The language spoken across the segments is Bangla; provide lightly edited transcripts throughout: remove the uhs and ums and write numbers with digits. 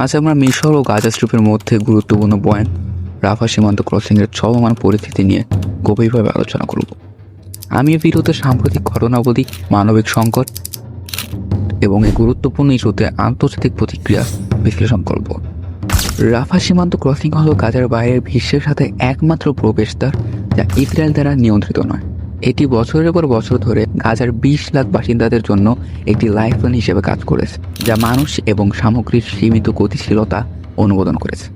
আজ আমরা মিশর ও গাজা স্ট্রিপের মধ্যে গুরুত্বপূর্ণ পয়েন্ট রাফা সীমান্ত ক্রসিংয়ের চলমান পরিস্থিতি নিয়ে গভীরভাবে আলোচনা করব। আমি এই ভিডিওতে সাম্প্রতিক ঘটনাবলী, মানবিক সংকট এবং এই গুরুত্বপূর্ণ ইস্যুতে আন্তর্জাতিক প্রতিক্রিয়া বিশ্লেষণ করব। রাফা সীমান্ত ক্রসিং হল গাজার বাইরের বিশ্বের সাথে একমাত্র প্রবেশদ্বার যা ইসরায়েল দ্বারা নিয়ন্ত্রিত নয়। এটি বছরের পর বছর ধরে গাজার 20 লাখ বাসিন্দাদের জন্য একটি লাইফলাইন হিসেবে কাজ করেছে, যা মানুষ এবং সামগ্রীর সীমিত গতিশীলতা অনুমোদন করেছে।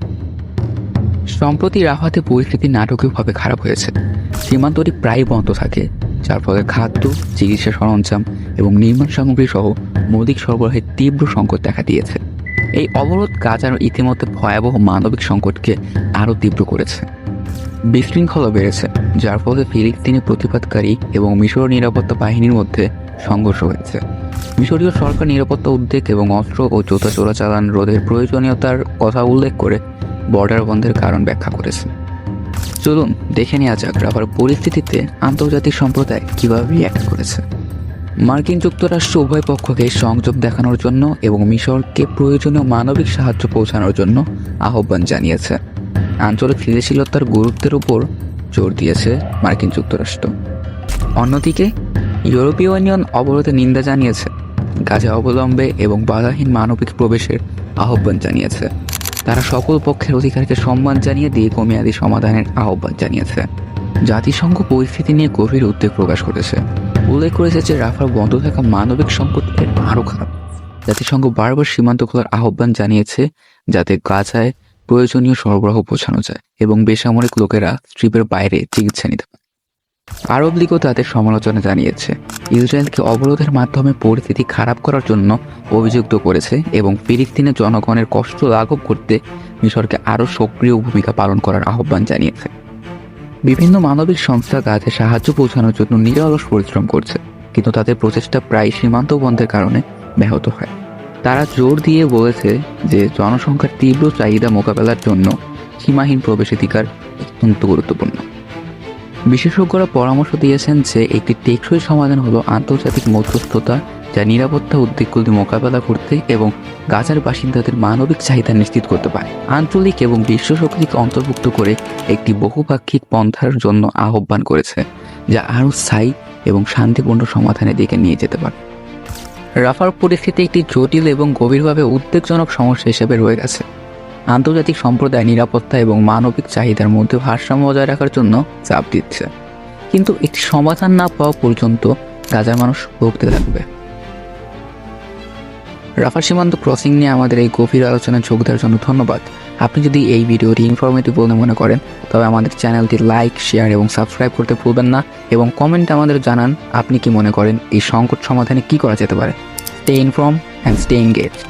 সম্প্রতি রাফাতে পরিস্থিতি নাটকীয়ভাবে খারাপ হয়েছে। সীমান্তটি প্রায় বন্ধ থাকে, যার ফলে খাদ্য, চিকিৎসা সরঞ্জাম এবং নির্মাণ সামগ্রী সহ মৌলিক সরবরাহের তীব্র সংকট দেখা দিয়েছে। এই অবরোধ গাজার ইতিমধ্যে ভয়াবহ মানবিক সংকটকে আরও তীব্র করেছে। বিশৃঙ্খলা বেড়েছে, যার ফলে ফিলিস্তিনি প্রতিবাদকারী এবং মিশর নিরাপত্তা বাহিনীর মধ্যে সংঘর্ষ হয়েছে। মিশরীয় সরকার নিরাপত্তা উদ্বেগ এবং অস্ত্র ও জুতা চোরাচালান রোধের প্রয়োজনীয়তার কথা উল্লেখ করে বর্ডার বন্ধের কারণ ব্যাখ্যা করেছে। চলুন দেখে নেওয়া যাক রাফার পরিস্থিতিতে আন্তর্জাতিক সম্প্রদায় কীভাবে রিঅ্যাক্ট করেছে। মার্কিন যুক্তরাষ্ট্র উভয় পক্ষকে সংযোগ দেখানোর জন্য এবং মিশরকে প্রয়োজনীয় মানবিক সাহায্য পৌঁছানোর জন্য আহ্বান জানিয়েছে। আঞ্চলিক স্থিতিশীলতার গুরুত্বের উপর জোর দিয়েছে মার্কিন যুক্তরাষ্ট্র। অন্যদিকে ইউরোপীয় ইউনিয়ন অবরোধে নিন্দা জানিয়েছে, গাজা অবলম্বে এবং বাধাহীন মানবিক প্রবেশের আহ্বান জানিয়েছে। তারা সকল পক্ষের অধিকারকে সম্মান জানিয়ে দীর্ঘমেয়াদী সমাধানের আহ্বান জানিয়েছে। জাতিসংঘ পরিস্থিতি নিয়ে গভীর উদ্বেগ প্রকাশ করেছে, উল্লেখ করেছে যে রাফার বন্ধ থাকা মানবিক সংকট আরও খারাপ। জাতিসংঘ বারবার সীমান্ত খোলার আহ্বান জানিয়েছে, যাতে গাজায় প্রয়োজনীয় সরবরাহ পৌঁছানো যায় এবং বেসামরিক লোকেরা স্ট্রিপের বাইরে চিকিৎসা নিতে পারে। আরব লীগও তাদের সমালোচনা জানিয়েছে, ইসরায়েলকে অবরোধের মাধ্যমে পরিস্থিতি খারাপ করার জন্য অভিযুক্ত করেছে এবং ফিলিস্তিনের জনগণের কষ্ট লাঘব করতে মিশরকে আরও সক্রিয় ভূমিকা পালন করার আহ্বান জানিয়েছে। বিভিন্ন মানবিক সংস্থা গাজায় সাহায্য পৌঁছানোর জন্য নিরলস পরিশ্রম করছে, কিন্তু তাদের প্রচেষ্টা প্রায় সীমান্ত বন্ধের কারণে ব্যাহত হয়। তারা জোর দিয়ে বলেছে যে জনসংখ্যার তীব্র চাহিদা মোকাবেলার জন্য সীমাহীন প্রবেশাধিকার অত্যন্ত গুরুত্বপূর্ণ। বিশেষজ্ঞরা পরামর্শ দিয়েছেন যে একটি টেকসই সমাধান হলো আন্তর্জাতিক মধ্যস্থতা, যা নিরাপত্তা উদ্বেগগুলি মোকাবেলা করতে এবং গাজার বাসিন্দাদের মানবিক চাহিদা নিশ্চিত করতে পারে। আঞ্চলিক এবং বিশ্ব শক্তিকে অন্তর্ভুক্ত করে একটি বহুপাক্ষিক পন্থার জন্য আহ্বান করেছে, যা আরও স্থায়ী এবং শান্তিপূর্ণ সমাধানের দিকে নিয়ে যেতে পারে। রাফার পরিস্থিতি একটি জটিল এবং গভীরভাবে উদ্বেগজনক সমস্যা হিসেবে রয়ে গেছে। আন্তর্জাতিক সম্প্রদায় নিরাপত্তা এবং মানবিক চাহিদার মধ্যে ভারসাম্য বজায় রাখার জন্য চাপ দিচ্ছে, কিন্তু একটি সমাধান না পাওয়া পর্যন্ত গাজার মানুষ ভুগতে থাকবে। রাফা সীমান্ত ক্রসিং নিয়ে আমাদের এই গভীর আলোচনায় যোগ দেওয়ার জন্য ধন্যবাদ। আপনি যদি এই ভিডিওটি ইনফরমেটিভ বলে মনে করেন, তবে আমাদের চ্যানেলটি লাইক, শেয়ার এবং সাবস্ক্রাইব করতে ভুলবেন না এবং কমেন্টে আমাদের জানান আপনি কি মনে করেন এই সংকট সমাধানে কি করা যেতে পারে। Stay inform and stay engaged.